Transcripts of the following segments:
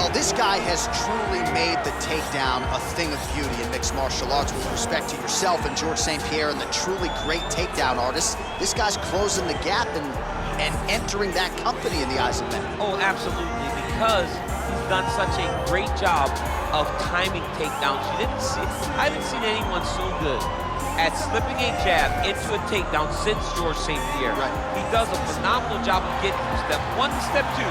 Well, this guy has truly made the takedown a thing of beauty in mixed martial arts. With respect to yourself and George St. Pierre and the truly great takedown artists, this guy's closing the gap and entering that company in the eyes of men. Oh, absolutely, because he's done such a great job of timing takedowns. I haven't seen anyone so good at slipping a jab into a takedown since George St. Pierre. Right. He does a phenomenal job of getting from step one to step two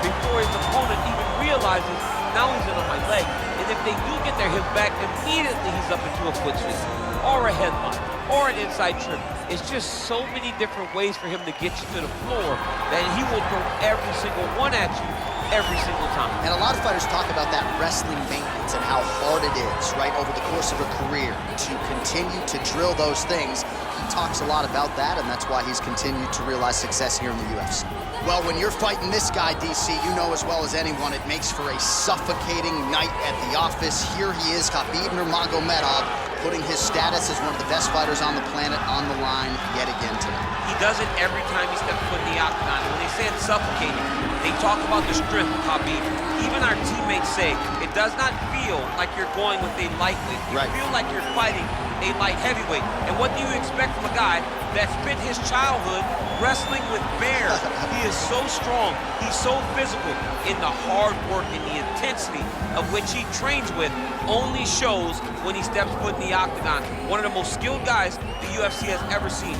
before his opponent even realizes now he's in on my leg. And if they do get their hip back, immediately he's up into a foot sweep or a headlock or an inside trip. It's just so many different ways for him to get you to the floor that he will throw every single one at you every single time. And a lot of fighters talk about that wrestling maintenance and how hard it is, right, over the course of a career to continue to drill those things. He talks a lot about that, and that's why he's continued to realize success here in the UFC. Well, when you're fighting this guy, DC, you know as well as anyone, it makes for a suffocating night at the office. Here he is, Khabib Nurmagomedov, putting his status as one of the best fighters on the planet on the line yet again tonight. He does it every time he steps foot in the octagon. And when they say it's suffocating, they talk about the strength of Khabib. Even our teammates say it does not feel like you're going with a lightweight. You feel like you're fighting a light heavyweight. And what do you expect from a guy that spent his childhood wrestling with bears? He is so strong, he's so physical, in the hard work and the intensity of which he trains with only shows when he steps foot in the octagon. One of the most skilled guys the UFC has ever seen.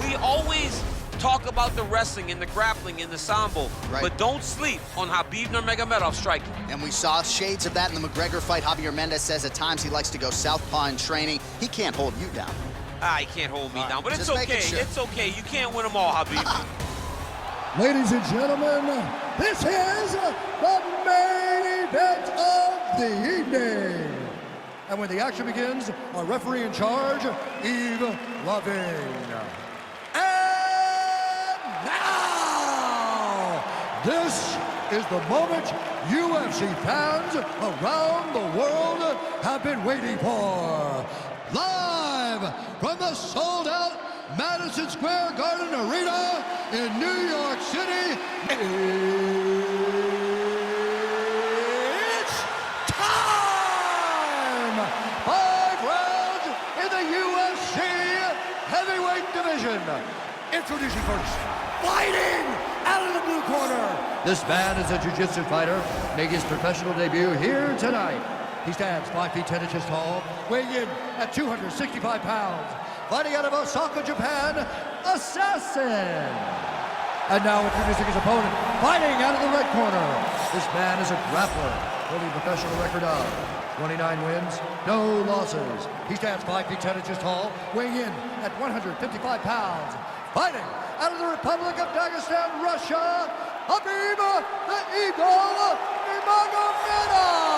We always talk about the wrestling and the grappling and the sambo, but don't sleep on Khabib Nurmagomedov striking. And we saw shades of that in the McGregor fight. Javier Mendez says at times he likes to go southpaw in training. He can't hold you down. He can't hold me down, but it's okay. Sure. It's okay. You can't win them all, Khabib. Ladies and gentlemen, this is the main event of the evening. And when the action begins, our referee in charge, Yves Lavigne. And now, this is the moment UFC fans around the world have been waiting for. Live from the sold-out Madison Square Garden Arena in New York City, it's time! 5 rounds in the UFC heavyweight division. Introducing first, fighting out of the blue corner. This man is a jiu-jitsu fighter, making his professional debut here tonight. He stands 5 feet 10 inches tall, weighing in at 265 pounds. Fighting out of Osaka, Japan, Assassin. And now introducing his opponent, fighting out of the red corner. This man is a grappler, holding a professional record of 29 wins, no losses. He stands 5 feet 10 inches tall, weighing in at 155 pounds. Fighting out of the Republic of Dagestan, Russia, Khabib the Eagle Nurmagomedov.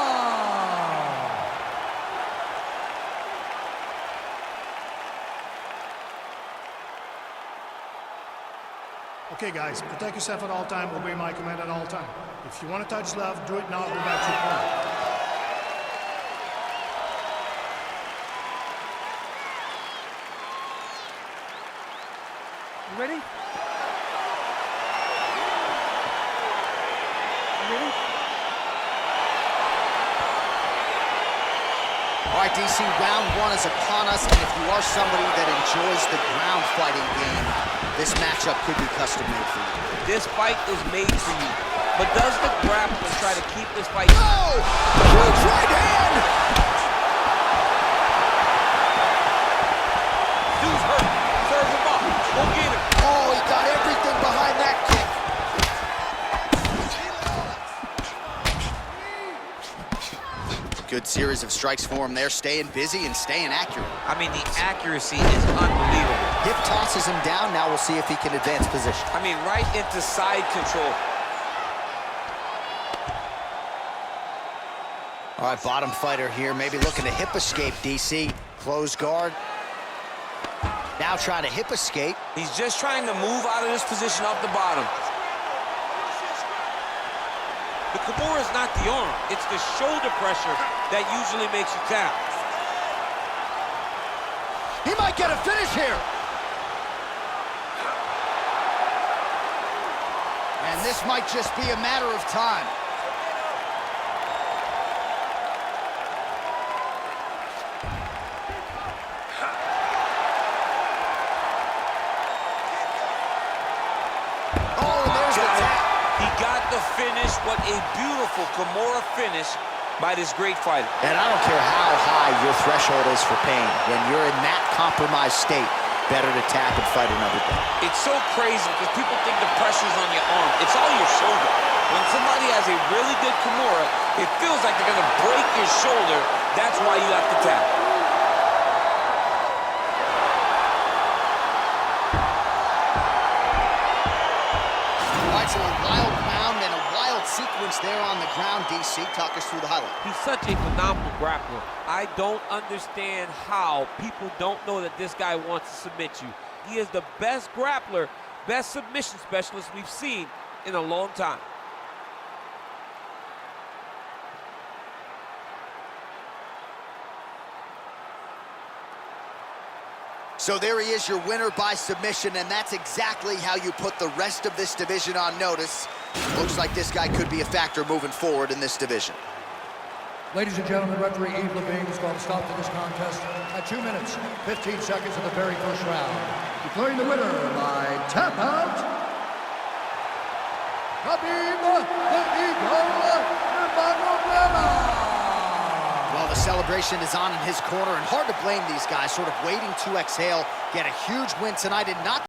Okay, guys, protect yourself at all time, obey my command at all time. If you want to touch love, do it now, go back to your corner. You ready? You ready? All right, DC, round 1 is upon us, and if you are somebody that enjoys the ground fighting game, this matchup could be custom-made for you. This fight is made for you. But does the grappler try to keep this fight? Oh! Huge right hand! Dude's hurt. Serve him up. Go get him. Oh, he got everything behind that kick. Good series of strikes for him there, staying busy and staying accurate. I mean, the accuracy is unbelievable. Hip tosses him down. Now we'll see if he can advance position. I mean, right into side control. All right, bottom fighter here, maybe looking to hip escape, DC. Close guard. Now trying to hip escape. He's just trying to move out of this position off the bottom. The Kimura is not the arm. It's the shoulder pressure that usually makes you tap. He might get a finish here. And this might just be a matter of time. the finish. What a beautiful Kimura finish by this great fighter. And I don't care how high your threshold is for pain. When you're in that compromised state, better to tap and fight another day. It's so crazy because people think the pressure's on your arm. It's all your shoulder. When somebody has a really good Kimura, it feels like they're going to break your shoulder. That's why you have to tap. All right, so a wild round and a wild sequence there on the ground. DC, talk us through the highlight. He's such a phenomenal grappler. I don't understand how people don't know that this guy wants to submit you. He is the best grappler, best submission specialist we've seen in a long time. So there he is, your winner by submission, and that's exactly how you put the rest of this division on notice. Looks like this guy could be a factor moving forward in this division. Ladies and gentlemen, referee Yves Levine has called a stop to this contest at 2 minutes, 15 seconds of the very first round. Declaring the winner by tap out, Khabib Nurmagomedov. Well, the celebration is on in his corner, and hard to blame these guys, sort of waiting to exhale, get a huge win tonight and not